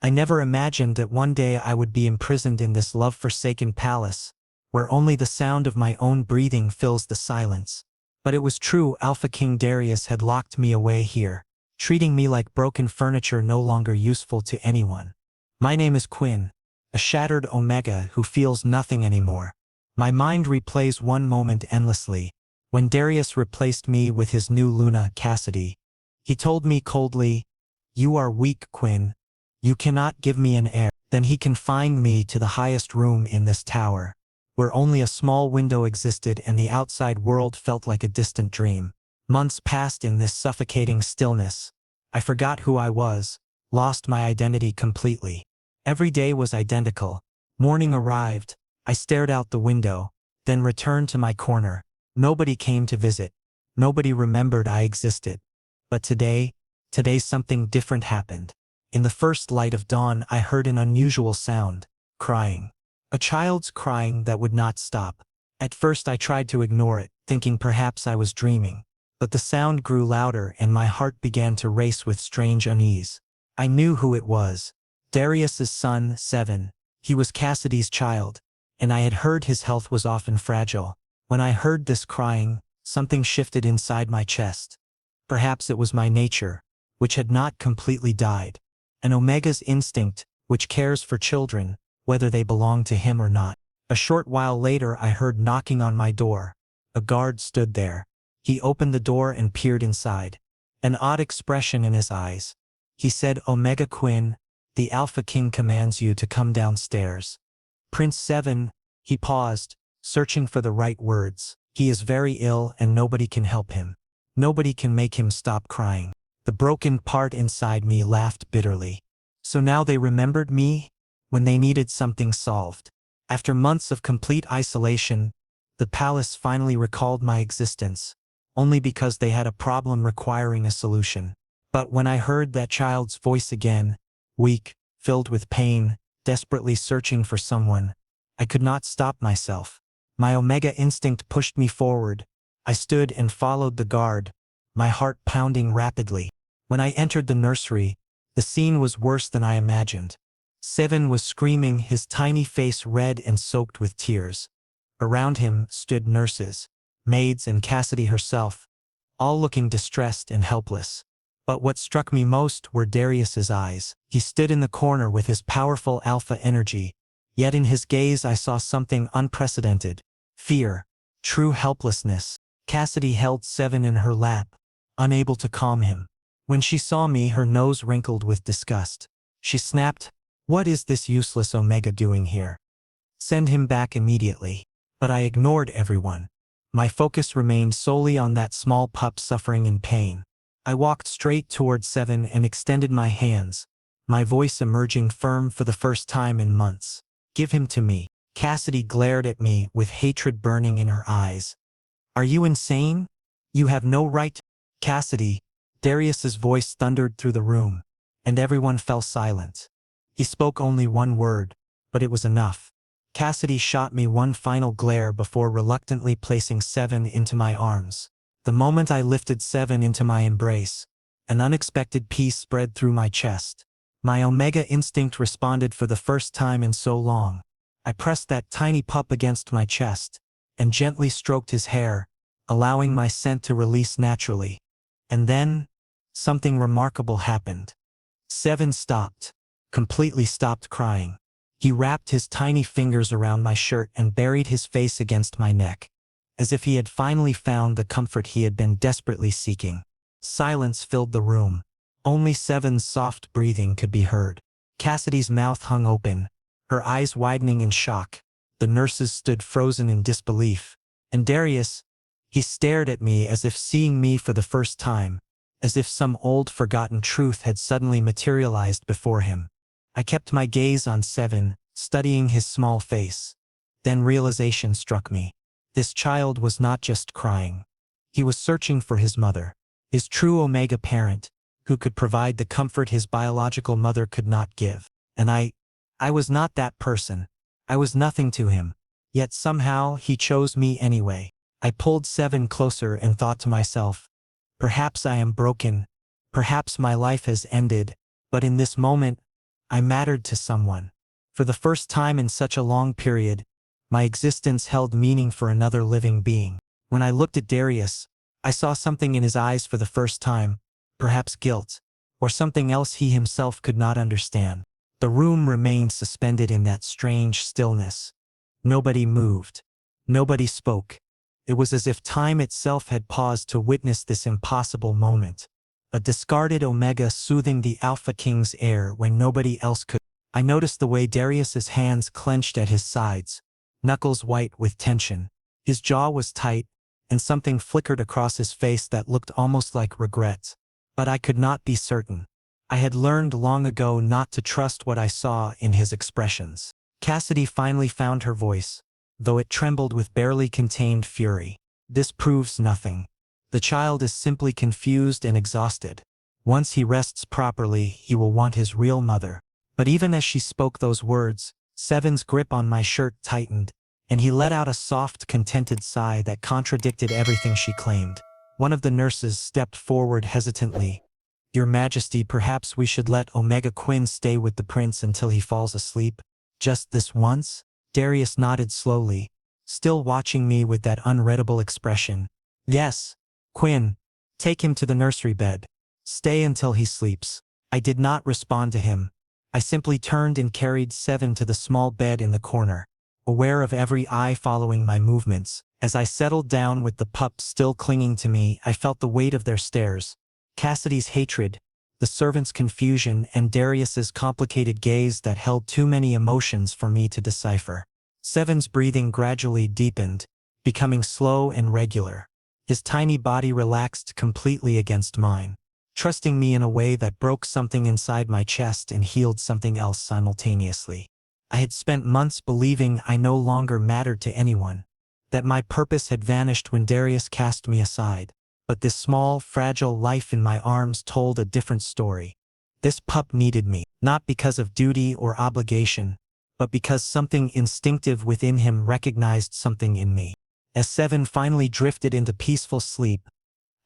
I never imagined that one day I would be imprisoned in this love-forsaken palace, where only the sound of my own breathing fills the silence. But it was true, Alpha King Darius had locked me away here, treating me like broken furniture no longer useful to anyone. My name is Quinn, a shattered Omega who feels nothing anymore. My mind replays one moment endlessly, when Darius replaced me with his new Luna, Cassidy. He told me coldly, "You are weak, Quinn. You cannot give me an heir." Then he confined me to the highest room in this tower, where only a small window existed and the outside world felt like a distant dream. Months passed in this suffocating stillness. I forgot who I was, lost my identity completely. Every day was identical. Morning arrived, I stared out the window, then returned to my corner. Nobody came to visit. Nobody remembered I existed. But today something different happened. In the first light of dawn I heard an unusual sound, crying. A child's crying that would not stop. At first I tried to ignore it, thinking perhaps I was dreaming. But the sound grew louder and my heart began to race with strange unease. I knew who it was. Darius's son, Sevyn. He was Cassidy's child, and I had heard his health was often fragile. When I heard this crying, something shifted inside my chest. Perhaps it was my nature, which had not completely died. An Omega's instinct, which cares for children, whether they belong to him or not. A short while later I heard knocking on my door. A guard stood there. He opened the door and peered inside. An odd expression in his eyes. He said, "Omega Quinn, the Alpha King commands you to come downstairs." "Prince Sevyn," he paused, searching for the right words. "He is very ill and nobody can help him. Nobody can make him stop crying." The broken part inside me laughed bitterly. So now they remembered me? When they needed something solved. After months of complete isolation, the palace finally recalled my existence, only because they had a problem requiring a solution. But when I heard that child's voice again, weak, filled with pain, desperately searching for someone, I could not stop myself. My Omega instinct pushed me forward. I stood and followed the guard, my heart pounding rapidly. When I entered the nursery, the scene was worse than I imagined. Sevyn was screaming, his tiny face red and soaked with tears. Around him stood nurses, maids and Cassidy herself, all looking distressed and helpless. But what struck me most were Darius's eyes. He stood in the corner with his powerful alpha energy, yet in his gaze I saw something unprecedented. Fear, true helplessness. Cassidy held Sevyn in her lap, unable to calm him. When she saw me, her nose wrinkled with disgust. She snapped, "What is this useless Omega doing here? Send him back immediately." But I ignored everyone. My focus remained solely on that small pup suffering in pain. I walked straight toward Sevyn and extended my hands, my voice emerging firm for the first time in months. "Give him to me." Cassidy glared at me with hatred burning in her eyes. "Are you insane? You have no right." "Cassidy," Darius's voice thundered through the room, and everyone fell silent. He spoke only one word, but it was enough. Cassidy shot me one final glare before reluctantly placing Sevyn into my arms. The moment I lifted Sevyn into my embrace, an unexpected peace spread through my chest. My Omega instinct responded for the first time in so long. I pressed that tiny pup against my chest, and gently stroked his hair, allowing my scent to release naturally. And then, something remarkable happened. Sevyn stopped, completely stopped crying. He wrapped his tiny fingers around my shirt and buried his face against my neck, as if he had finally found the comfort he had been desperately seeking. Silence filled the room. Only Sevyn's soft breathing could be heard. Cassidy's mouth hung open, her eyes widening in shock. The nurses stood frozen in disbelief. And Darius, he stared at me as if seeing me for the first time, as if some old forgotten truth had suddenly materialized before him. I kept my gaze on Sevyn, studying his small face. Then realization struck me. This child was not just crying. He was searching for his mother, his true Omega parent, who could provide the comfort his biological mother could not give. And I was not that person. I was nothing to him. Yet somehow he chose me anyway. I pulled Sevyn closer and thought to myself, perhaps I am broken, perhaps my life has ended, but in this moment, I mattered to someone. For the first time in such a long period, my existence held meaning for another living being. When I looked at Darius, I saw something in his eyes for the first time, perhaps guilt, or something else he himself could not understand. The room remained suspended in that strange stillness. Nobody moved. Nobody spoke. It was as if time itself had paused to witness this impossible moment. A discarded Omega soothing the Alpha King's heir when nobody else could. I noticed the way Darius's hands clenched at his sides, knuckles white with tension. His jaw was tight, and something flickered across his face that looked almost like regret. But I could not be certain. I had learned long ago not to trust what I saw in his expressions. Cassidy finally found her voice, though it trembled with barely contained fury. This proves nothing. The child is simply confused and exhausted. Once he rests properly, he will want his real mother. But even as she spoke those words, Sevyn's grip on my shirt tightened, and he let out a soft, contented sigh that contradicted everything she claimed. One of the nurses stepped forward hesitantly. "Your Majesty, perhaps we should let Omega Quinn stay with the prince until he falls asleep? Just this once?" Darius nodded slowly, still watching me with that unreadable expression. "Yes, Quinn. Take him to the nursery bed. Stay until he sleeps." I did not respond to him. I simply turned and carried Sevyn to the small bed in the corner, aware of every eye following my movements. As I settled down with the pup still clinging to me, I felt the weight of their stares. Cassidy's hatred, the servant's confusion, and Darius's complicated gaze that held too many emotions for me to decipher. Sevyn's breathing gradually deepened, becoming slow and regular. His tiny body relaxed completely against mine, trusting me in a way that broke something inside my chest and healed something else simultaneously. I had spent months believing I no longer mattered to anyone, that my purpose had vanished when Darius cast me aside. But this small, fragile life in my arms told a different story. This pup needed me, not because of duty or obligation, but because something instinctive within him recognized something in me. As Sevyn finally drifted into peaceful sleep,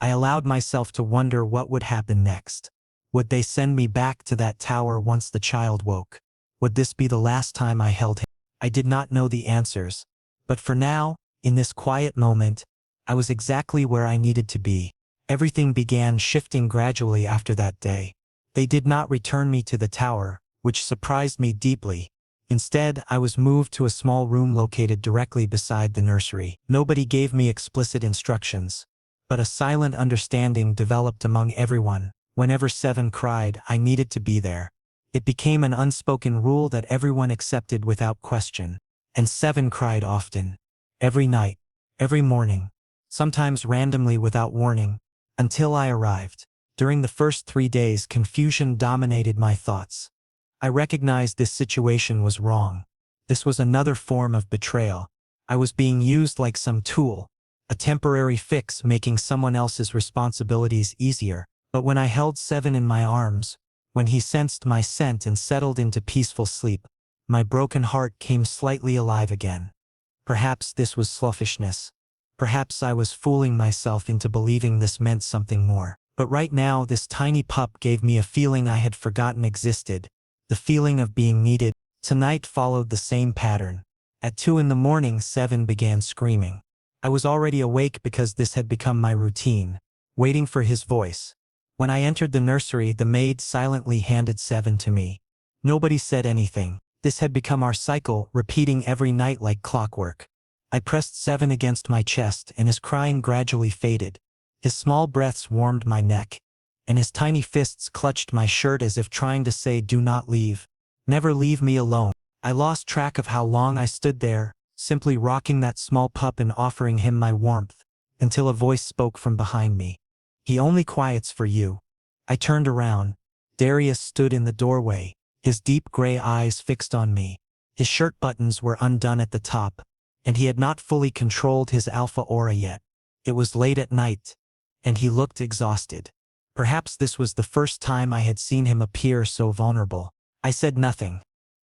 I allowed myself to wonder what would happen next. Would they send me back to that tower once the child woke? Would this be the last time I held him? I did not know the answers, but for now, in this quiet moment, I was exactly where I needed to be. Everything began shifting gradually after that day. They did not return me to the tower, which surprised me deeply. Instead, I was moved to a small room located directly beside the nursery. Nobody gave me explicit instructions, but a silent understanding developed among everyone. Whenever Sevyn cried, I needed to be there. It became an unspoken rule that everyone accepted without question. And Sevyn cried often. Every night, every morning, sometimes randomly without warning, until I arrived. During the first 3 days, confusion dominated my thoughts. I recognized this situation was wrong. This was another form of betrayal. I was being used like some tool, a temporary fix making someone else's responsibilities easier. But when I held Sevyn in my arms, when he sensed my scent and settled into peaceful sleep, my broken heart came slightly alive again. Perhaps this was selfishness. Perhaps I was fooling myself into believing this meant something more. But right now, this tiny pup gave me a feeling I had forgotten existed, the feeling of being needed. Tonight followed the same pattern. At 2 in the morning, Sevyn began screaming. I was already awake because this had become my routine, waiting for his voice. When I entered the nursery, the maid silently handed Sevyn to me. Nobody said anything. This had become our cycle, repeating every night like clockwork. I pressed Sevyn against my chest, and his crying gradually faded. His small breaths warmed my neck, and his tiny fists clutched my shirt as if trying to say, "Do not leave. Never leave me alone." I lost track of how long I stood there, simply rocking that small pup and offering him my warmth, until a voice spoke from behind me. "He only quiets for you." I turned around. Darius stood in the doorway, his deep gray eyes fixed on me. His shirt buttons were undone at the top, and he had not fully controlled his alpha aura yet. It was late at night, and he looked exhausted. Perhaps this was the first time I had seen him appear so vulnerable. I said nothing.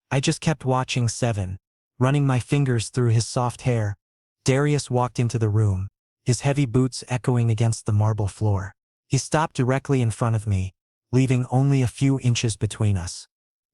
I just kept watching Sevyn, running my fingers through his soft hair. Darius walked into the room, his heavy boots echoing against the marble floor. He stopped directly in front of me, leaving only a few inches between us.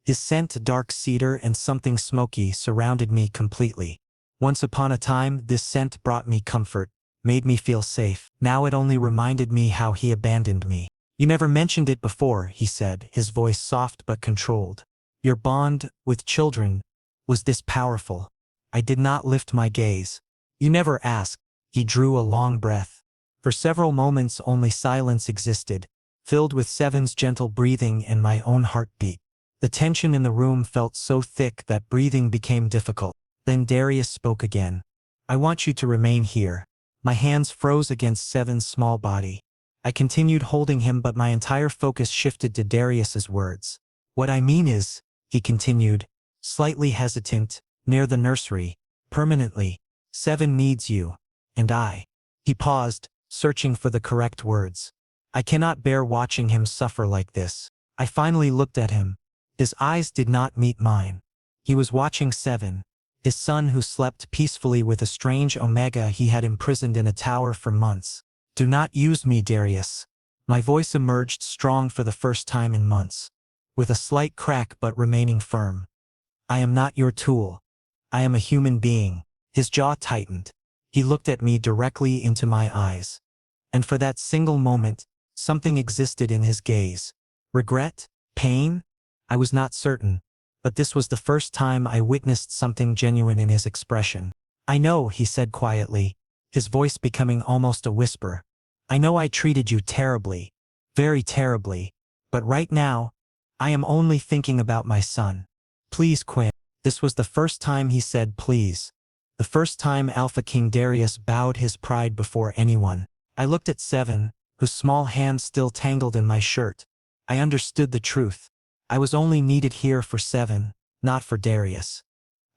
His scent, dark cedar and something smoky, surrounded me completely. Once upon a time, this scent brought me comfort, made me feel safe. Now it only reminded me how he abandoned me. "You never mentioned it before," he said, his voice soft but controlled. "Your bond, with children, was this powerful." I did not lift my gaze. "You never asked." He drew a long breath. For several moments only silence existed, filled with Sevyn's gentle breathing and my own heartbeat. The tension in the room felt so thick that breathing became difficult. Then Darius spoke again. "I want you to remain here." My hands froze against Sevyn's small body. I continued holding him, but my entire focus shifted to Darius's words. "What I mean is," he continued, slightly hesitant, "near the nursery, permanently. Sevyn needs you. And I." He paused, searching for the correct words. "I cannot bear watching him suffer like this." I finally looked at him. His eyes did not meet mine. He was watching Sevyn, his son who slept peacefully with a strange omega he had imprisoned in a tower for months. "Do not use me, Darius." My voice emerged strong for the first time in months, with a slight crack but remaining firm. "I am not your tool. I am a human being." His jaw tightened. He looked at me directly into my eyes. And for that single moment, something existed in his gaze. Regret? Pain? I was not certain, but this was the first time I witnessed something genuine in his expression. "I know," he said quietly, his voice becoming almost a whisper. "I know I treated you terribly, very terribly, but right now, I am only thinking about my son. Please, Quinn." This was the first time he said please. The first time Alpha King Darius bowed his pride before anyone. I looked at Sevyn, whose small hand still tangled in my shirt. I understood the truth. I was only needed here for Sevyn, not for Darius.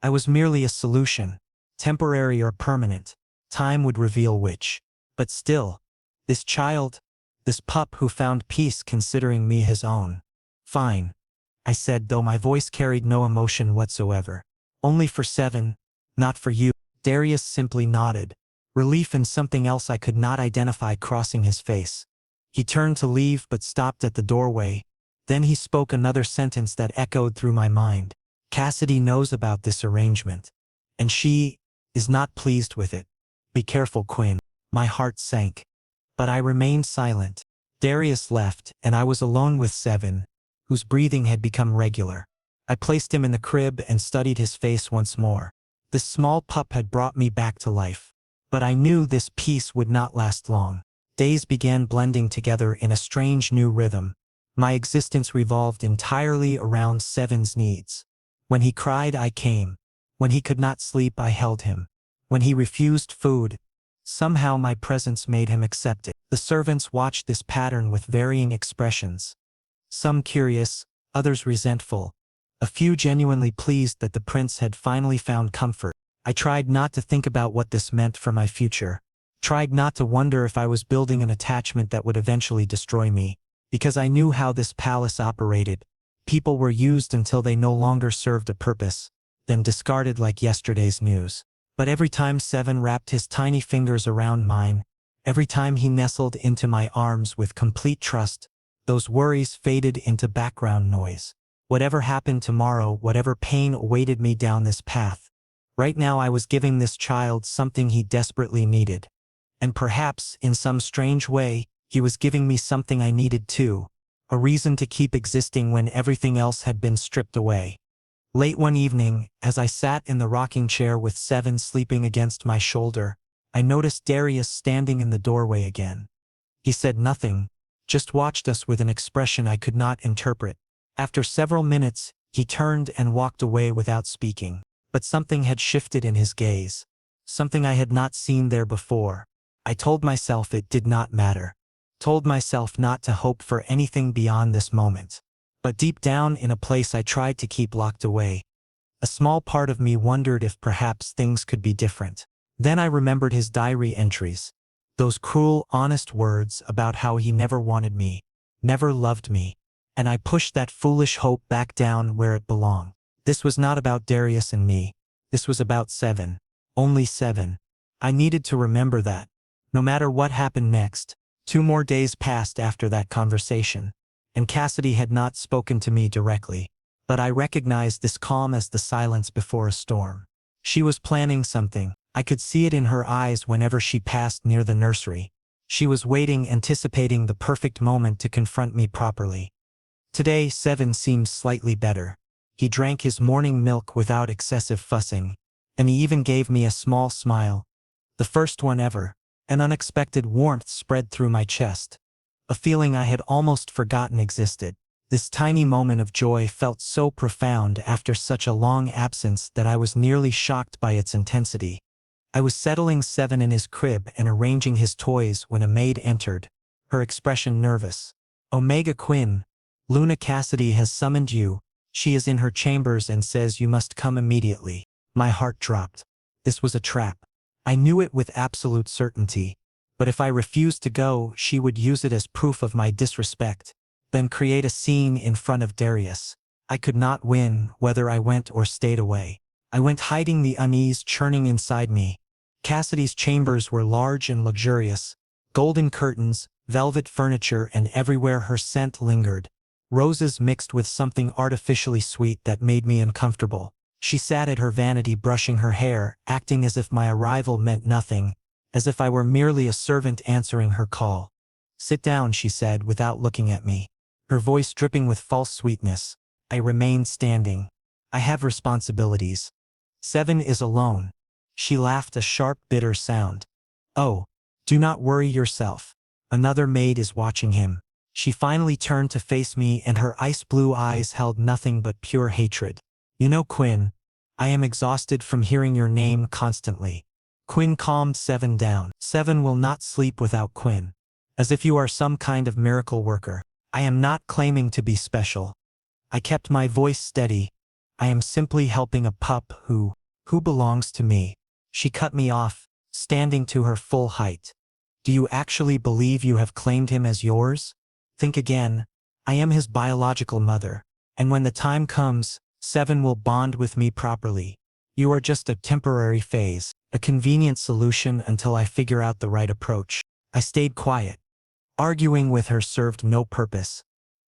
I was merely a solution, temporary or permanent. Time would reveal which. But still, this child, this pup who found peace considering me his own. "Fine," I said, though my voice carried no emotion whatsoever. "Only for Sevyn, not for you." Darius simply nodded, relief and something else I could not identify crossing his face. He turned to leave but stopped at the doorway. Then he spoke another sentence that echoed through my mind. "Cassidy knows about this arrangement. And she is not pleased with it. Be careful, Quinn." My heart sank. But I remained silent. Darius left, and I was alone with Sevyn, whose breathing had become regular. I placed him in the crib and studied his face once more. This small pup had brought me back to life. But I knew this peace would not last long. Days began blending together in a strange new rhythm. My existence revolved entirely around Sevyn's needs. When he cried, I came. When he could not sleep, I held him. When he refused food, somehow my presence made him accept it. The servants watched this pattern with varying expressions. Some curious, others resentful. A few genuinely pleased that the prince had finally found comfort. I tried not to think about what this meant for my future. Tried not to wonder if I was building an attachment that would eventually destroy me. Because I knew how this palace operated. People were used until they no longer served a purpose, then discarded like yesterday's news. But every time Sevyn wrapped his tiny fingers around mine, every time he nestled into my arms with complete trust, those worries faded into background noise. Whatever happened tomorrow, whatever pain awaited me down this path, right now I was giving this child something he desperately needed. And perhaps, in some strange way, he was giving me something I needed too, a reason to keep existing when everything else had been stripped away. Late one evening, as I sat in the rocking chair with Sevyn sleeping against my shoulder, I noticed Darius standing in the doorway again. He said nothing, just watched us with an expression I could not interpret. After several minutes, he turned and walked away without speaking. But something had shifted in his gaze. Something I had not seen there before. I told myself it did not matter. Told myself not to hope for anything beyond this moment. But deep down in a place I tried to keep locked away, a small part of me wondered if perhaps things could be different. Then I remembered his diary entries. Those cruel, honest words about how he never wanted me, never loved me. And I pushed that foolish hope back down where it belonged. This was not about Darius and me. This was about Sevyn. Only Sevyn. I needed to remember that. No matter what happened next. 2 more days passed after that conversation, and Cassidy had not spoken to me directly. but I recognized this calm as the silence before a storm. She was planning something. I could see it in her eyes whenever she passed near the nursery. She was waiting, anticipating the perfect moment to confront me properly. Today, Sevyn seemed slightly better. He drank his morning milk without excessive fussing, and he even gave me a small smile. The first one ever. An unexpected warmth spread through my chest. A feeling I had almost forgotten existed. This tiny moment of joy felt so profound after such a long absence that I was nearly shocked by its intensity. I was settling Sevyn in his crib and arranging his toys when a maid entered, her expression nervous. "Omega Quinn, Luna Cassidy has summoned you. She is in her chambers and says you must come immediately." My heart dropped. This was a trap. I knew it with absolute certainty. But if I refused to go, she would use it as proof of my disrespect, then create a scene in front of Darius. I could not win, whether I went or stayed away. I went, hiding the unease churning inside me. Cassidy's chambers were large and luxurious. Golden curtains, velvet furniture, and everywhere her scent lingered. Roses mixed with something artificially sweet that made me uncomfortable. She sat at her vanity brushing her hair, acting as if my arrival meant nothing, as if I were merely a servant answering her call. "Sit down," she said without looking at me, her voice dripping with false sweetness. I remained standing. "I have responsibilities. Sevyn is alone." She laughed, a sharp, bitter sound. "Oh, do not worry yourself. Another maid is watching him." She finally turned to face me, and her ice blue eyes held nothing but pure hatred. "You know, Quinn, I am exhausted from hearing your name constantly." Quinn calmed Sevyn down. "Sevyn will not sleep without Quinn. As if you are some kind of miracle worker. I am not claiming to be special." I kept my voice steady. "I am simply helping a pup who belongs to me." She cut me off, standing to her full height. "Do you actually believe you have claimed him as yours? Think again. I am his biological mother, and when the time comes, Sevyn will bond with me properly. You are just a temporary phase, a convenient solution until I figure out the right approach." I stayed quiet. Arguing with her served no purpose.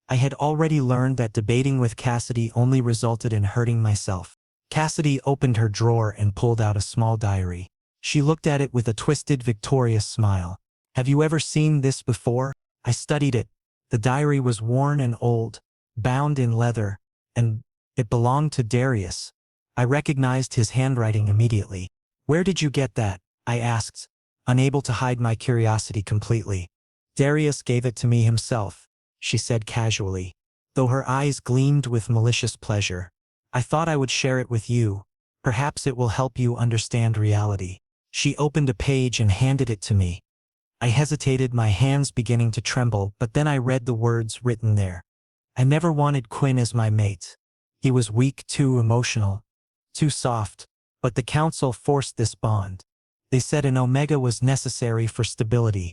I had already learned that debating with Cassidy only resulted in hurting myself. Cassidy opened her drawer and pulled out a small diary. She looked at it with a twisted, victorious smile. "Have you ever seen this before?" I studied it. The diary was worn and old, bound in leather, and it belonged to Darius. I recognized his handwriting immediately. "Where did you get that?" I asked, unable to hide my curiosity completely. "Darius gave it to me himself," she said casually, though her eyes gleamed with malicious pleasure. "I thought I would share it with you. Perhaps it will help you understand reality." She opened a page and handed it to me. I hesitated, my hands beginning to tremble, but then I read the words written there. I never wanted Quinn as my mate. He was weak, too emotional, too soft, but the council forced this bond. They said an omega was necessary for stability.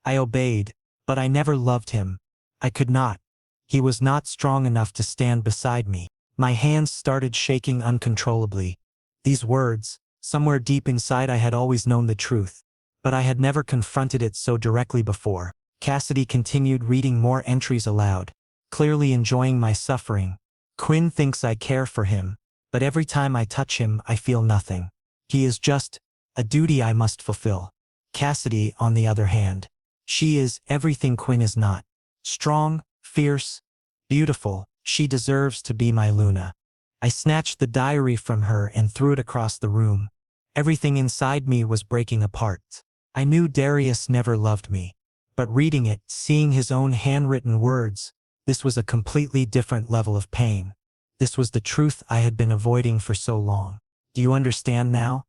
I obeyed, but I never loved him. I could not. He was not strong enough to stand beside me. My hands started shaking uncontrollably. These words, somewhere deep inside I had always known the truth, but I had never confronted it so directly before. Cassidy continued reading more entries aloud, clearly enjoying my suffering. "Quinn thinks I care for him, but every time I touch him I feel nothing. He is just a duty I must fulfill." Cassidy, on the other hand, she is everything Quinn is not. Strong, fierce, beautiful. She deserves to be my Luna. I snatched the diary from her and threw it across the room. Everything inside me was breaking apart. I knew Darius never loved me, but reading it, seeing his own handwritten words, this was a completely different level of pain. This was the truth I had been avoiding for so long. "Do you understand now?"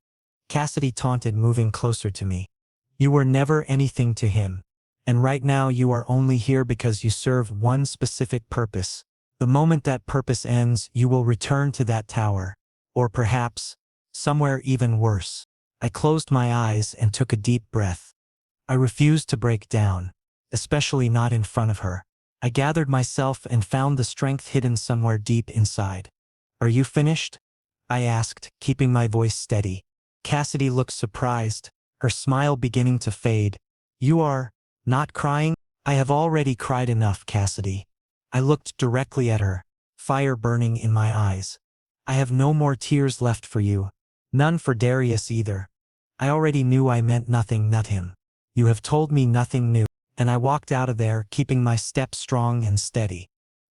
Cassidy taunted, moving closer to me. "You were never anything to him, and right now you are only here because you serve one specific purpose. The moment that purpose ends, you will return to that tower, or perhaps somewhere even worse." I closed my eyes and took a deep breath. I refused to break down, especially not in front of her. I gathered myself and found the strength hidden somewhere deep inside. "Are you finished?" I asked, keeping my voice steady. Cassidy looked surprised, her smile beginning to fade. "You are not crying?" "I have already cried enough, Cassidy." I looked directly at her, fire burning in my eyes. I have no more tears left for you. None for Darius either. I already knew I meant nothing, not him. You have told me nothing new. And I walked out of there, keeping my step strong and steady.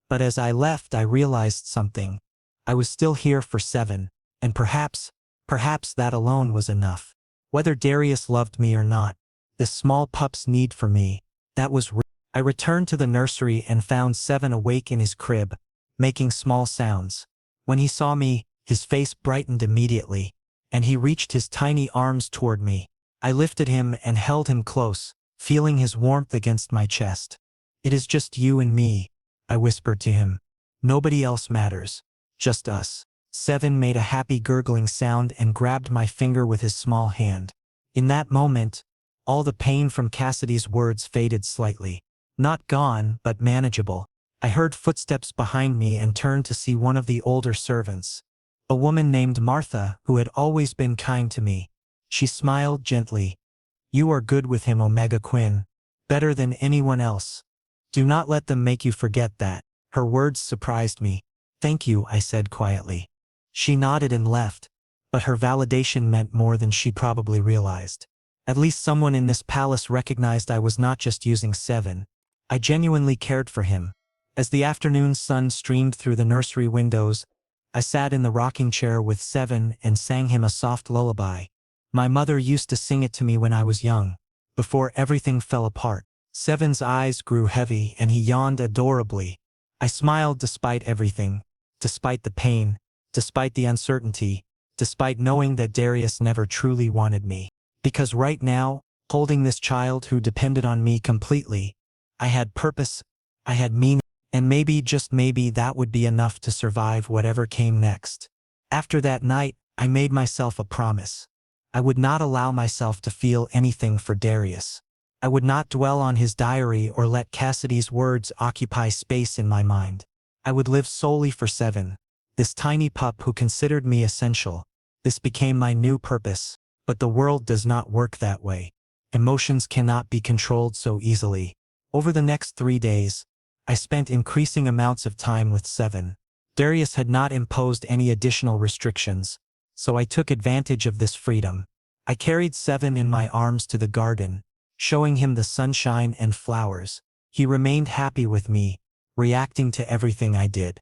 But as I left, I realized something. I was still here for Sevyn, and perhaps that alone was enough. Whether Darius loved me or not, this small pup's need for me, that was real. I returned to the nursery and found Sevyn awake in his crib, making small sounds. When he saw me, his face brightened immediately, and he reached his tiny arms toward me. I lifted him and held him close, feeling his warmth against my chest. It is just you and me, I whispered to him. Nobody else matters. Just us. Sevyn made a happy gurgling sound and grabbed my finger with his small hand. In that moment, all the pain from Cassidy's words faded slightly. Not gone, but manageable. I heard footsteps behind me and turned to see one of the older servants. A woman named Martha, who had always been kind to me. She smiled gently. You are good with him, Omega Quinn. Better than anyone else. Do not let them make you forget that. Her words surprised me. Thank you, I said quietly. She nodded and left, but her validation meant more than she probably realized. At least someone in this palace recognized I was not just using Sevyn. I genuinely cared for him. As the afternoon sun streamed through the nursery windows, I sat in the rocking chair with Sevyn and sang him a soft lullaby. My mother used to sing it to me when I was young, before everything fell apart. Sevyn's eyes grew heavy and he yawned adorably. I smiled despite everything, despite the pain, despite the uncertainty, despite knowing that Darius never truly wanted me. Because right now, holding this child who depended on me completely, I had purpose, I had meaning, and maybe, just maybe, that would be enough to survive whatever came next. After that night, I made myself a promise. I would not allow myself to feel anything for Darius. I would not dwell on his diary or let Cassidy's words occupy space in my mind. I would live solely for Sevyn, this tiny pup who considered me essential. This became my new purpose. But the world does not work that way. Emotions cannot be controlled so easily. Over the next 3 days, I spent increasing amounts of time with Sevyn. Darius had not imposed any additional restrictions, so I took advantage of this freedom. I carried Sevyn in my arms to the garden, showing him the sunshine and flowers. He remained happy with me, reacting to everything I did.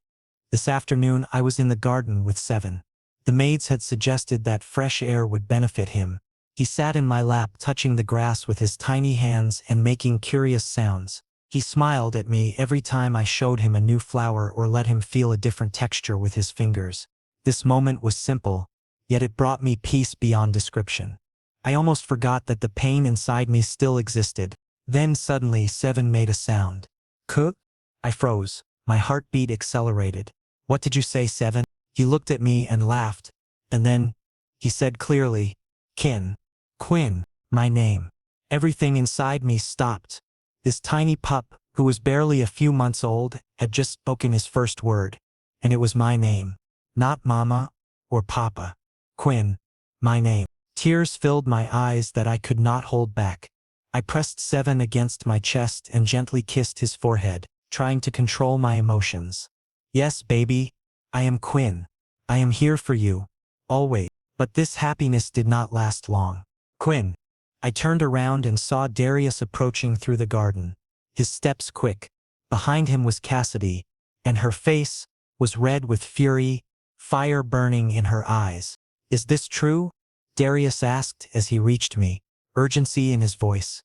This afternoon I was in the garden with Sevyn. The maids had suggested that fresh air would benefit him. He sat in my lap, touching the grass with his tiny hands and making curious sounds. He smiled at me every time I showed him a new flower or let him feel a different texture with his fingers. This moment was simple, yet it brought me peace beyond description. I almost forgot that the pain inside me still existed. Then suddenly Sevyn made a sound. Cook? I froze. My heartbeat accelerated. What did you say, Sevyn? He looked at me and laughed, and then, he said clearly, Quinn, my name. Everything inside me stopped. This tiny pup, who was barely a few months old, had just spoken his first word, and it was my name. Not Mama or Papa. Quinn, my name. Tears filled my eyes that I could not hold back. I pressed Sevyn against my chest and gently kissed his forehead, trying to control my emotions. Yes, baby. I am Quinn. I am here for you. Always. But this happiness did not last long. Quinn. I turned around and saw Darius approaching through the garden. His steps quick. Behind him was Cassidy, and her face was red with fury, fire burning in her eyes. Is this true? Darius asked as he reached me, urgency in his voice.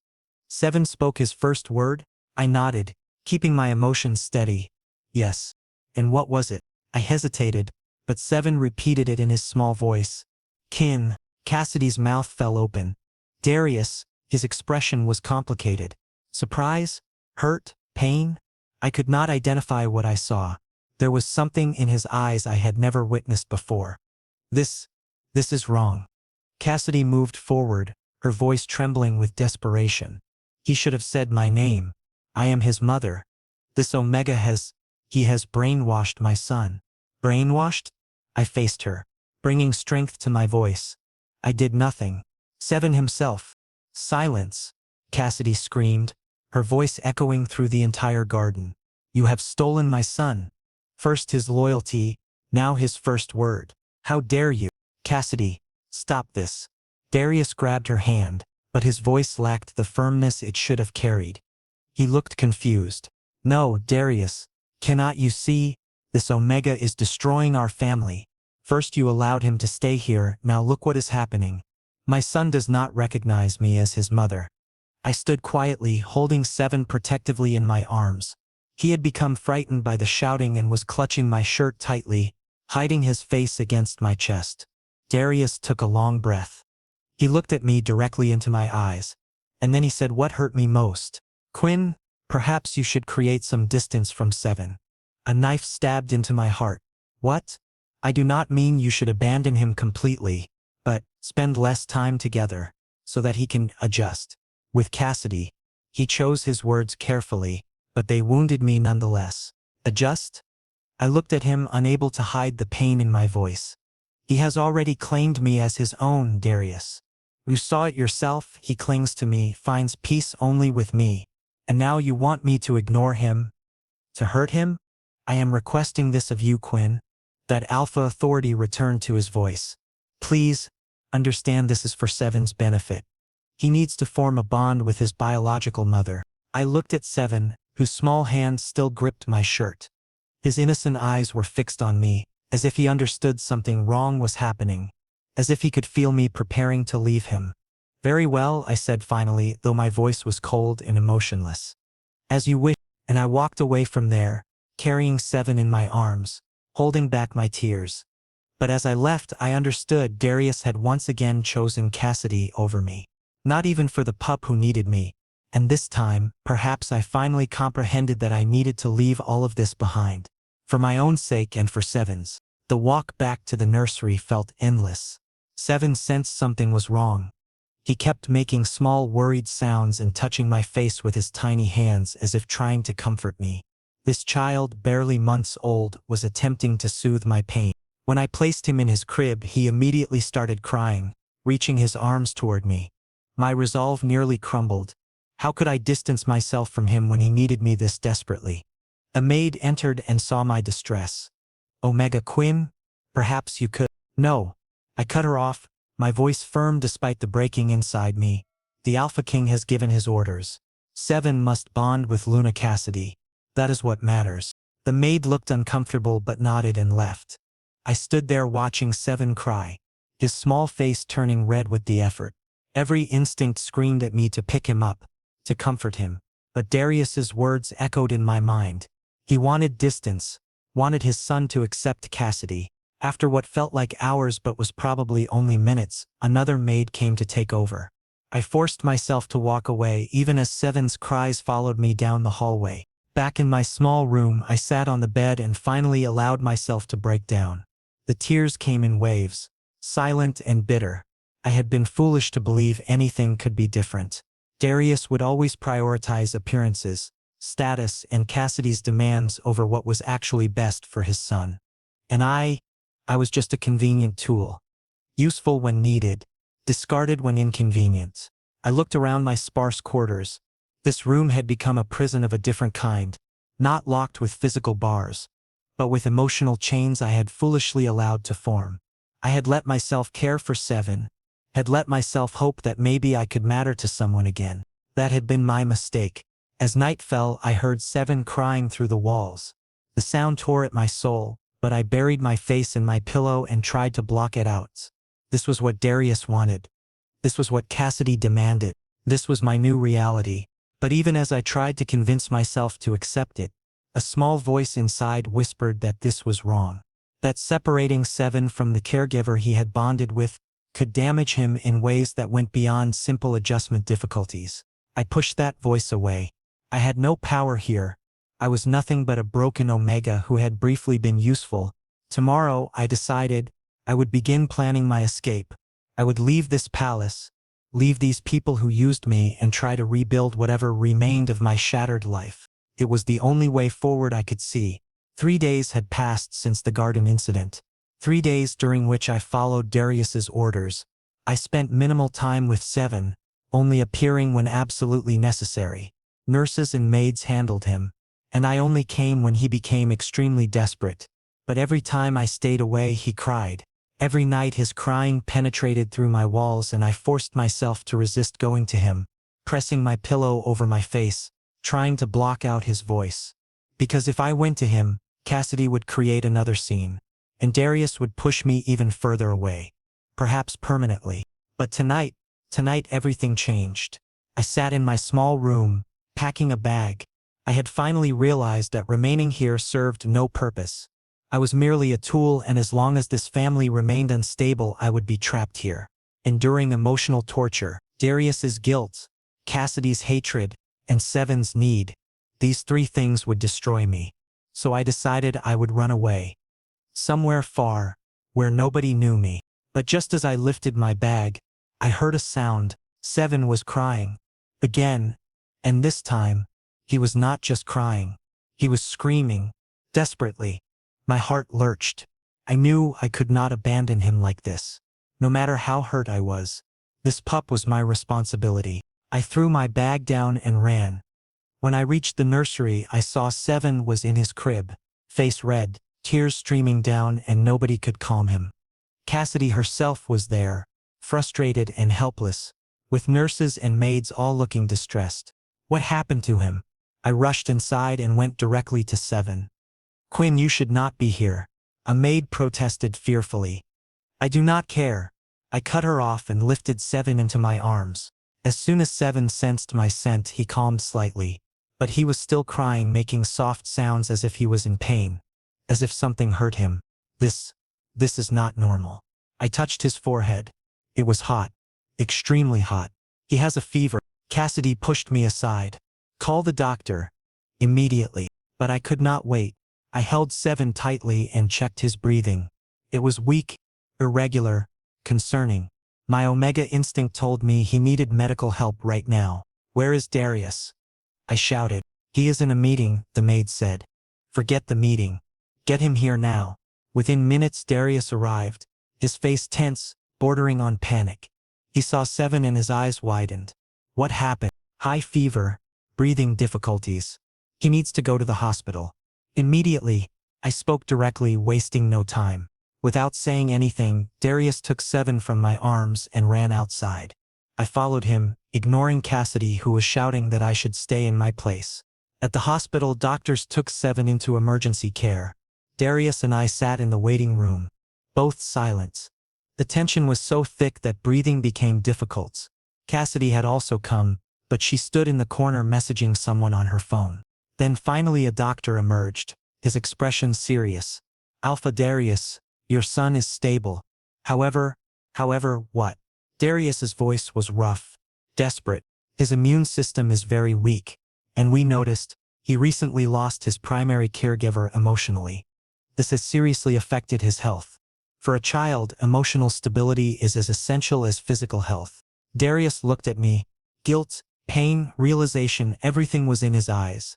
Sevyn spoke his first word. I nodded, keeping my emotions steady. Yes. And what was it? I hesitated, but Sevyn repeated it in his small voice. Kin. Cassidy's mouth fell open. Darius, his expression was complicated. Surprise? Hurt? Pain? I could not identify what I saw. There was something in his eyes I had never witnessed before. This is wrong. Cassidy moved forward, her voice trembling with desperation. He should have said my name. I am his mother. This Omega he has brainwashed my son. Brainwashed? I faced her, bringing strength to my voice. I did nothing. Sevyn himself. Silence, Cassidy screamed, her voice echoing through the entire garden. You have stolen my son. First his loyalty, now his first word. How dare you? Cassidy, stop this. Darius grabbed her hand, but his voice lacked the firmness it should have carried. He looked confused. No, Darius, cannot you see? This Omega is destroying our family. First you allowed him to stay here, now look what is happening. My son does not recognize me as his mother. I stood quietly, holding Sevyn protectively in my arms. He had become frightened by the shouting and was clutching my shirt tightly, hiding his face against my chest. Darius took a long breath. He looked at me directly into my eyes, and then he said what hurt me most. Quinn, perhaps you should create some distance from Sevyn. A knife stabbed into my heart. What? I do not mean you should abandon him completely, but spend less time together, so that he can adjust. With Cassidy, he chose his words carefully, but they wounded me nonetheless. Adjust? I looked at him, unable to hide the pain in my voice. He has already claimed me as his own, Darius. You saw it yourself, he clings to me, finds peace only with me. And now you want me to ignore him? To hurt him? I am requesting this of you, Quinn. That alpha authority returned to his voice. Please, understand this is for Sevyn's benefit. He needs to form a bond with his biological mother. I looked at Sevyn, whose small hand still gripped my shirt. His innocent eyes were fixed on me, as if he understood something wrong was happening, as if he could feel me preparing to leave him. Very well, I said finally, though my voice was cold and emotionless. As you wish, and I walked away from there, carrying Sevyn in my arms, holding back my tears. But as I left, I understood Darius had once again chosen Cassidy over me. Not even for the pup who needed me. And this time, perhaps I finally comprehended that I needed to leave all of this behind. For my own sake and for Sevyn's. The walk back to the nursery felt endless. Sevyn sensed something was wrong. He kept making small worried sounds and touching my face with his tiny hands as if trying to comfort me. This child, barely months old, was attempting to soothe my pain. When I placed him in his crib, he immediately started crying, reaching his arms toward me. My resolve nearly crumbled. How could I distance myself from him when he needed me this desperately? A maid entered and saw my distress. Omega Quinn, perhaps you could. No. I cut her off, my voice firm despite the breaking inside me. The Alpha King has given his orders. Sevyn must bond with Luna Cassidy. That is what matters. The maid looked uncomfortable but nodded and left. I stood there watching Sevyn cry, his small face turning red with the effort. Every instinct screamed at me to pick him up, to comfort him. But Darius's words echoed in my mind. He wanted distance, wanted his son to accept Cassidy. After what felt like hours but was probably only minutes, another maid came to take over. I forced myself to walk away even as Sevyn's cries followed me down the hallway. Back in my small room, I sat on the bed and finally allowed myself to break down. The tears came in waves, silent and bitter. I had been foolish to believe anything could be different. Darius would always prioritize appearances, status, and Cassidy's demands over what was actually best for his son. And I was just a convenient tool. Useful when needed, discarded when inconvenient. I looked around my sparse quarters. This room had become a prison of a different kind, not locked with physical bars, but with emotional chains I had foolishly allowed to form. I had let myself care for Sevyn, had let myself hope that maybe I could matter to someone again. That had been my mistake. As night fell, I heard Sevyn crying through the walls. The sound tore at my soul, but I buried my face in my pillow and tried to block it out. This was what Darius wanted. This was what Cassidy demanded. This was my new reality. But even as I tried to convince myself to accept it, a small voice inside whispered that this was wrong. That separating Sevyn from the caregiver he had bonded with could damage him in ways that went beyond simple adjustment difficulties. I pushed that voice away. I had no power here. I was nothing but a broken Omega who had briefly been useful. Tomorrow, I decided, I would begin planning my escape. I would leave this palace, leave these people who used me, and try to rebuild whatever remained of my shattered life. It was the only way forward I could see. 3 days had passed since the garden incident. 3 days during which I followed Darius's orders. I spent minimal time with Sevyn, only appearing when absolutely necessary. Nurses and maids handled him, and I only came when he became extremely desperate. But every time I stayed away he cried. Every night his crying penetrated through my walls and I forced myself to resist going to him, pressing my pillow over my face, trying to block out his voice. Because if I went to him, Cassidy would create another scene, and Darius would push me even further away. Perhaps permanently. But tonight everything changed. I sat in my small room, packing a bag. I had finally realized that remaining here served no purpose. I was merely a tool, and as long as this family remained unstable I would be trapped here, enduring emotional torture. Darius's guilt, Cassidy's hatred, and Sevyn's need. These three things would destroy me. So I decided I would run away. Somewhere far, where nobody knew me. But just as I lifted my bag, I heard a sound. Sevyn was crying. Again. And this time, he was not just crying. He was screaming. Desperately. My heart lurched. I knew I could not abandon him like this. No matter how hurt I was. This pup was my responsibility. I threw my bag down and ran. When I reached the nursery I saw Sevyn was in his crib, face red, tears streaming down, and nobody could calm him. Cassidy herself was there, frustrated and helpless, with nurses and maids all looking distressed. What happened to him? I rushed inside and went directly to Sevyn. Quinn, you should not be here. A maid protested fearfully. I do not care. I cut her off and lifted Sevyn into my arms. As soon as Sevyn sensed my scent he calmed slightly. But he was still crying, making soft sounds as if he was in pain. As if something hurt him. This is not normal. I touched his forehead. It was hot. Extremely hot. He has a fever. Cassidy pushed me aside. Call the doctor. Immediately. But I could not wait. I held Sevyn tightly and checked his breathing. It was weak, irregular, concerning. My Omega instinct told me he needed medical help right now. Where is Darius? I shouted. He is in a meeting, the maid said. Forget the meeting. Get him here now. Within minutes Darius arrived, his face tense, bordering on panic. He saw Sevyn and his eyes widened. What happened? High fever, breathing difficulties. He needs to go to the hospital. Immediately, I spoke directly, wasting no time. Without saying anything, Darius took Sevyn from my arms and ran outside. I followed him, ignoring Cassidy, who was shouting that I should stay in my place. At the hospital, doctors took Sevyn into emergency care. Darius and I sat in the waiting room, both silent. The tension was so thick that breathing became difficult. Cassidy had also come, but she stood in the corner messaging someone on her phone. Then finally a doctor emerged, his expression serious. Alpha Darius, your son is stable. However, what? Darius's voice was rough, desperate. His immune system is very weak. And we noticed, he recently lost his primary caregiver emotionally. This has seriously affected his health. For a child, emotional stability is as essential as physical health. Darius looked at me. Guilt, pain, realization, everything was in his eyes.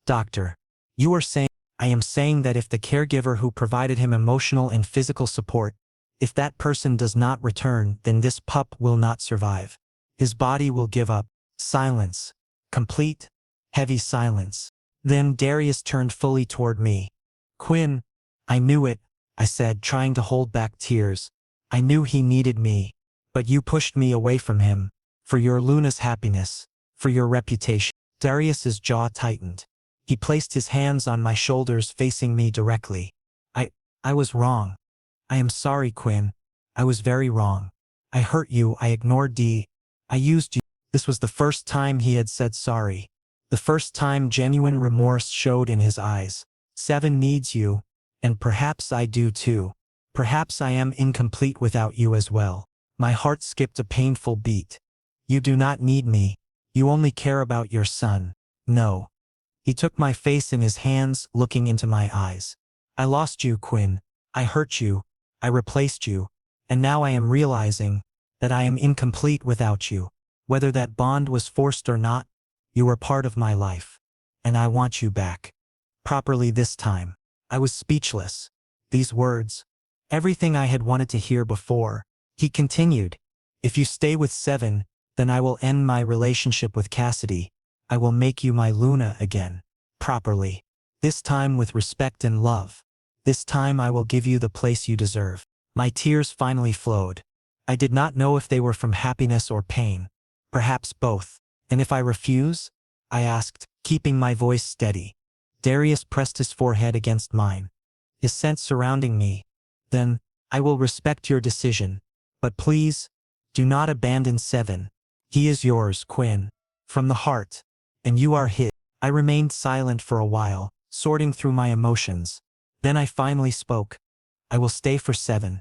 Doctor, you are saying? I am saying that if the caregiver who provided him emotional and physical support, if that person does not return, then this pup will not survive. His body will give up. Silence. Complete, heavy silence. Then Darius turned fully toward me. Quinn, I knew it, I said, trying to hold back tears. I knew he needed me. But you pushed me away from him. For your Luna's happiness. For your reputation. Darius's jaw tightened. He placed his hands on my shoulders, facing me directly. I was wrong. I am sorry, Quinn. I was very wrong. I hurt you, I ignored I used you. This was the first time he had said sorry. The first time genuine remorse showed in his eyes. Sevyn needs you. And perhaps I do too. Perhaps I am incomplete without you as well. My heart skipped a painful beat. You do not need me. You only care about your son. No. He took my face in his hands, looking into my eyes. I lost you, Quinn. I hurt you. I replaced you. And now I am realizing that I am incomplete without you. Whether that bond was forced or not, you were part of my life. And I want you back. Properly this time. I was speechless. These words. Everything I had wanted to hear before. He continued. If you stay with Sevyn, then I will end my relationship with Cassidy. I will make you my Luna again. Properly. This time with respect and love. This time I will give you the place you deserve. My tears finally flowed. I did not know if they were from happiness or pain. Perhaps both. And if I refuse? I asked, keeping my voice steady. Darius pressed his forehead against mine, his scent surrounding me. Then, I will respect your decision. But please, do not abandon Sevyn. He is yours, Quinn. From the heart. And you are his. I remained silent for a while, sorting through my emotions. Then I finally spoke. I will stay for Sevyn.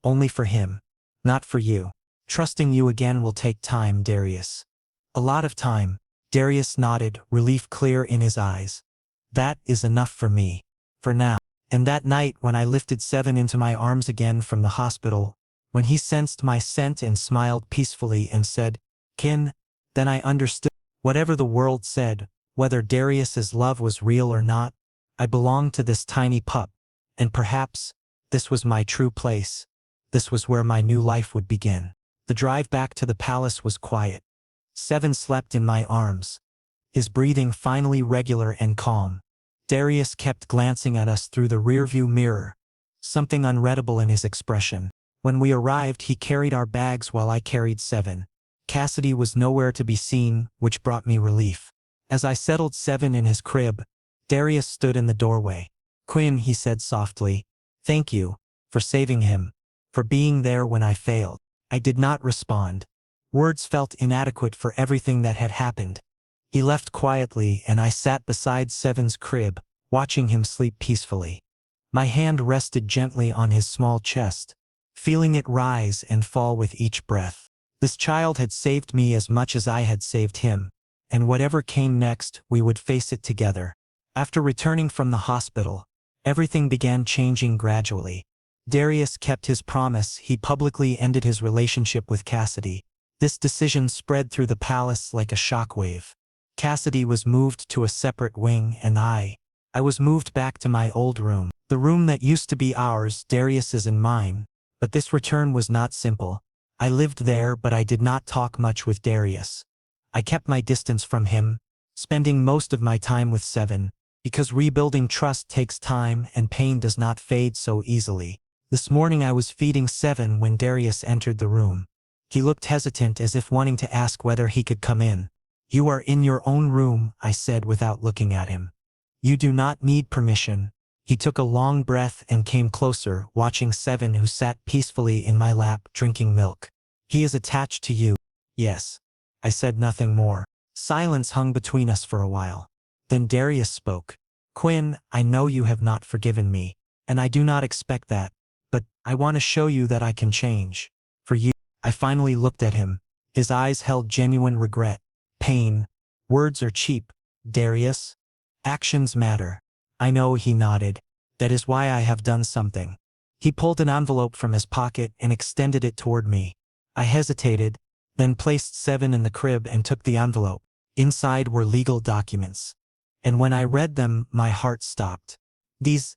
Only for him. Not for you. Trusting you again will take time, Darius. A lot of time. Darius nodded, relief clear in his eyes. That is enough for me. For now. And that night when I lifted Sevyn into my arms again from the hospital, when he sensed my scent and smiled peacefully and said, "Kin," then I understood. Whatever the world said, whether Darius's love was real or not, I belonged to this tiny pup. And perhaps, this was my true place. This was where my new life would begin. The drive back to the palace was quiet. Sevyn slept in my arms, his breathing finally regular and calm. Darius kept glancing at us through the rearview mirror, something unreadable in his expression. When we arrived, he carried our bags while I carried Sevyn. Cassidy was nowhere to be seen, which brought me relief. As I settled Sevyn in his crib, Darius stood in the doorway. "Quinn," he said softly, "thank you for saving him, for being there when I failed." I did not respond. Words felt inadequate for everything that had happened. He left quietly and I sat beside Sevyn's crib, watching him sleep peacefully. My hand rested gently on his small chest, feeling it rise and fall with each breath. This child had saved me as much as I had saved him, and whatever came next, we would face it together. After returning from the hospital, everything began changing gradually. Darius kept his promise. He publicly ended his relationship with Cassidy. This decision spread through the palace like a shockwave. Cassidy was moved to a separate wing and I was moved back to my old room. The room that used to be ours, Darius's and mine. But this return was not simple. I lived there, but I did not talk much with Darius. I kept my distance from him, spending most of my time with Sevyn, because rebuilding trust takes time and pain does not fade so easily. This morning I was feeding Sevyn when Darius entered the room. He looked hesitant, as if wanting to ask whether he could come in. "You are in your own room," I said without looking at him. "You do not need permission." He took a long breath and came closer, watching Sevyn, who sat peacefully in my lap drinking milk. "He is attached to you." "Yes." I said nothing more. Silence hung between us for a while. Then Darius spoke. "Quinn, I know you have not forgiven me, and I do not expect that, but I want to show you that I can change. For you." I finally looked at him. His eyes held genuine regret. "Pain. Words are cheap, Darius. Actions matter." "I know," he nodded. "That is why I have done something." He pulled an envelope from his pocket and extended it toward me. I hesitated, then placed Sevyn in the crib and took the envelope. Inside were legal documents. And when I read them, my heart stopped. These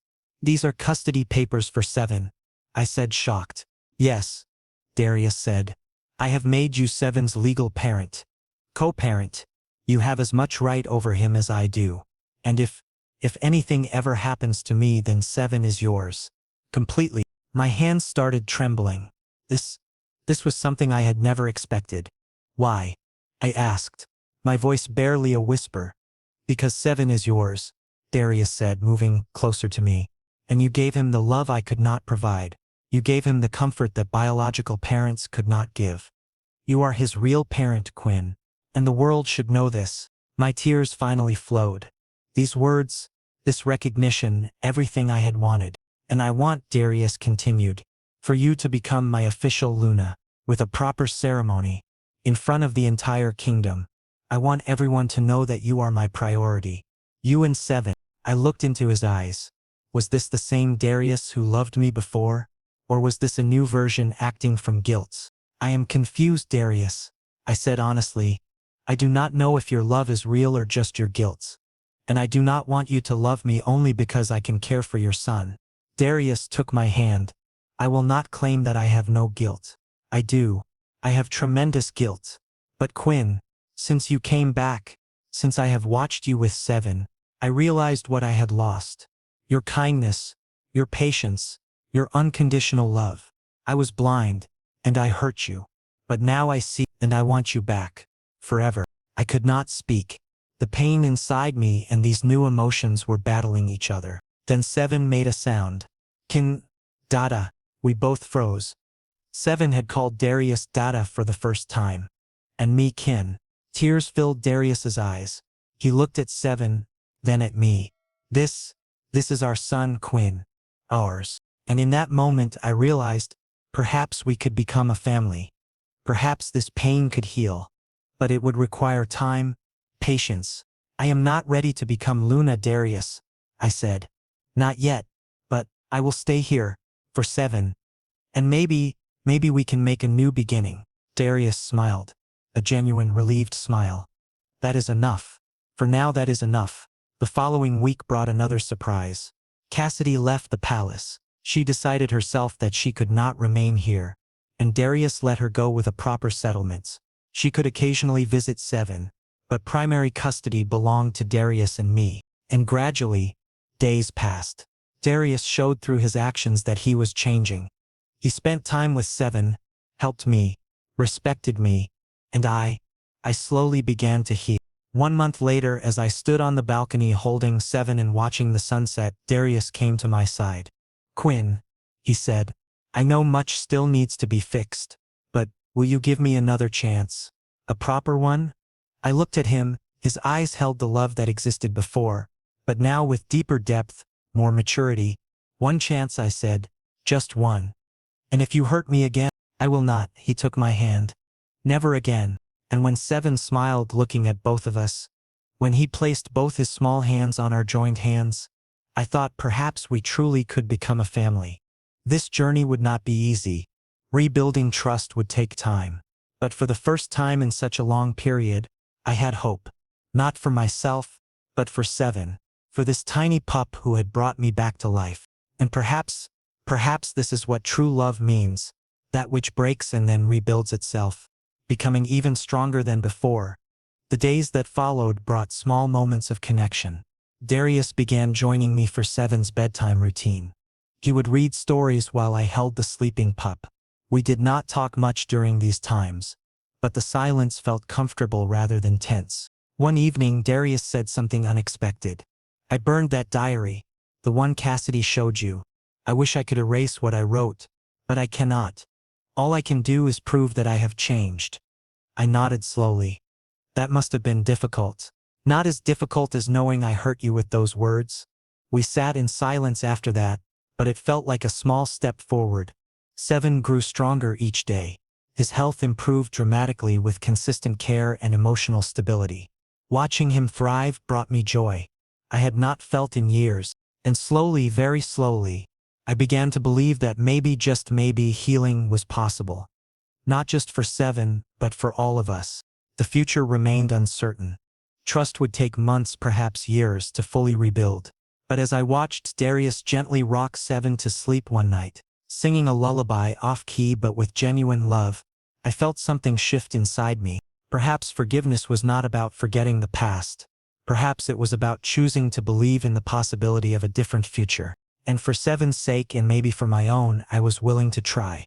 are custody papers for Sevyn," I said, shocked. "Yes," Darius said. "I have made you Sevyn's legal parent. Co-parent. You have as much right over him as I do. And if anything ever happens to me, then Sevyn is yours. Completely." My hands started trembling. This was something I had never expected. "Why?" I asked, my voice barely a whisper. "Because Sevyn is yours," Darius said, moving closer to me. "And you gave him the love I could not provide. You gave him the comfort that biological parents could not give. You are his real parent, Quinn. And the world should know this." My tears finally flowed. These words, this recognition, everything I had wanted. "And I want," Darius continued, "for you to become my official Luna, with a proper ceremony, in front of the entire kingdom. I want everyone to know that you are my priority. You and Sevyn." I looked into his eyes. Was this the same Darius who loved me before? Or was this a new version acting from guilt? "I am confused, Darius," I said honestly. "I do not know if your love is real or just your guilt. And I do not want you to love me only because I can care for your son." Darius took my hand. "I will not claim that I have no guilt. I do. I have tremendous guilt. But Quinn, since you came back, since I have watched you with Sevyn, I realized what I had lost. Your kindness, your patience, your unconditional love. I was blind, and I hurt you. But now I see, and I want you back. Forever. I could not speak. The pain inside me and these new emotions were battling each other. Then Sevyn made a sound. Kin, Dada. We both froze. Sevyn had called Darius Dada for the first time. And me Kin. Tears filled Darius's eyes. He looked at Sevyn, then at me. This is our son Quinn. Ours. And in that moment I realized, perhaps we could become a family. Perhaps this pain could heal. But it would require time, patience. I am not ready to become Luna Darius, I said. Not yet, but I will stay here, for Sevyn. And maybe we can make a new beginning. Darius smiled. A genuine relieved smile. That is enough. For now that is enough. The following week brought another surprise. Cassidy left the palace. She decided herself that she could not remain here. And Darius let her go with a proper settlement. She could occasionally visit Sevyn, but primary custody belonged to Darius and me. And gradually, days passed. Darius showed through his actions that he was changing. He spent time with Sevyn, helped me, respected me, and I slowly began to heal. 1 month later, as I stood on the balcony holding Sevyn and watching the sunset, Darius came to my side. Quinn, he said, I know much still needs to be fixed, but will you give me another chance? A proper one? I looked at him, his eyes held the love that existed before, but now with deeper depth, more maturity. One chance, I said, just one. And if you hurt me again, I will not. He took my hand. Never again. And when Sevyn smiled looking at both of us, when he placed both his small hands on our joined hands, I thought perhaps we truly could become a family. This journey would not be easy. Rebuilding trust would take time. But for the first time in such a long period, I had hope. Not for myself, but for Sevyn. For this tiny pup who had brought me back to life. And perhaps this is what true love means. That which breaks and then rebuilds itself, becoming even stronger than before. The days that followed brought small moments of connection. Darius began joining me for Sevyn's bedtime routine. He would read stories while I held the sleeping pup. We did not talk much during these times, but the silence felt comfortable rather than tense. One evening, Darius said something unexpected. I burned that diary, the one Cassidy showed you. I wish I could erase what I wrote, but I cannot. All I can do is prove that I have changed. I nodded slowly. That must have been difficult. Not as difficult as knowing I hurt you with those words. We sat in silence after that, but it felt like a small step forward. Sevyn grew stronger each day. His health improved dramatically with consistent care and emotional stability. Watching him thrive brought me joy I had not felt in years, and slowly, very slowly, I began to believe that maybe, just maybe, healing was possible. Not just for Sevyn, but for all of us. The future remained uncertain. Trust would take months, perhaps years, to fully rebuild. But as I watched Darius gently rock Sevyn to sleep one night, singing a lullaby off-key but with genuine love, I felt something shift inside me. Perhaps forgiveness was not about forgetting the past. Perhaps it was about choosing to believe in the possibility of a different future. And for Sevyn's sake, and maybe for my own, I was willing to try.